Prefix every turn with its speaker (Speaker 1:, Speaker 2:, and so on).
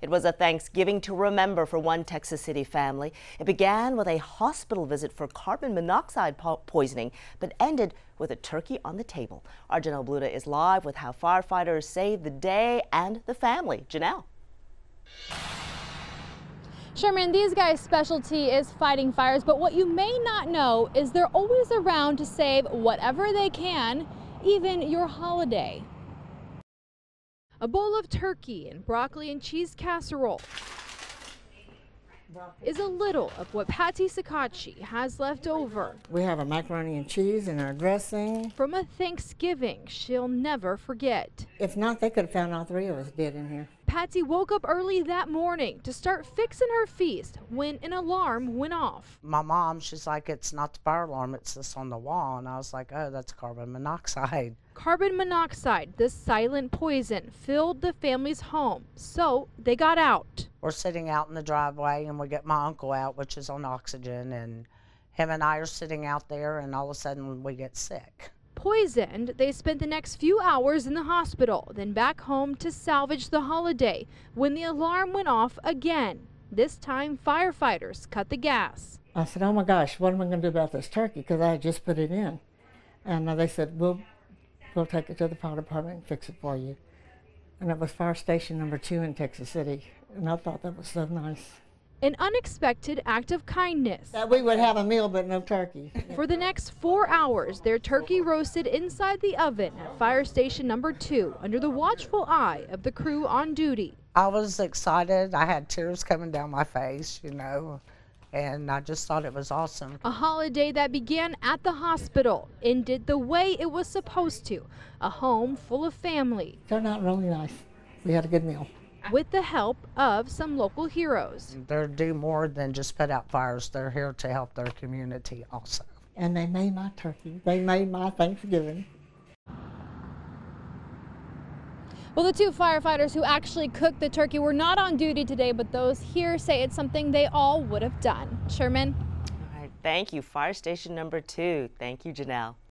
Speaker 1: It was a Thanksgiving to remember for one Texas City family. It began with a hospital visit for carbon monoxide poisoning, but ended with a turkey on the table. Our Janelle Bluda is live with how firefighters saved the day and the family. Janelle.
Speaker 2: Sherman, these guys' specialty is fighting fires, but what you may not know is they're always around to save whatever they can, even your holiday. A bowl of turkey and broccoli and cheese casserole is a little of what Patsy Sakachi has left over.
Speaker 3: We have a macaroni and cheese and our dressing.
Speaker 2: From a Thanksgiving she'll never forget.
Speaker 3: If not, they could have found all three of us dead in here.
Speaker 2: Patsy woke up early that morning to start fixing her feast when an alarm went off.
Speaker 4: My mom, she's like, it's not the fire alarm, it's this on the wall. And I was like, oh, that's carbon monoxide.
Speaker 2: Carbon monoxide, the silent poison, filled the family's home, so they got out.
Speaker 4: We're sitting out in the driveway and we get my uncle out, which is on oxygen, and him and I are sitting out there, and all of a sudden we get sick.
Speaker 2: Poisoned, they spent the next few hours in the hospital, then back home to salvage the holiday when the alarm went off again. This time, firefighters cut the gas.
Speaker 3: I said, oh my gosh, what am I going to do about this turkey? Because I had just put it in. And they said, we'll take it to the fire department and fix it for you. And it was fire station number 2 in Texas City. And I thought that was so nice.
Speaker 2: An unexpected act of kindness.
Speaker 3: That we would have a meal, but no turkey.
Speaker 2: For the next 4 hours, their turkey roasted inside the oven at fire station number 2 under the watchful eye of the crew on duty.
Speaker 4: I was excited. I had tears coming down my face, you know, and I just thought it was awesome.
Speaker 2: A holiday that began at the hospital ended the way it was supposed to, a home full of family.
Speaker 3: Turned out really nice. We had a good meal.
Speaker 2: With the help of some local heroes.
Speaker 4: They do more than just put out fires. They're here to help their community also.
Speaker 3: And they made my turkey. They made my Thanksgiving.
Speaker 2: Well, the 2 firefighters who actually cooked the turkey were not on duty today, but those here say it's something they all would have done. Sherman?
Speaker 1: All right, thank you. Fire station number 2. Thank you, Janelle.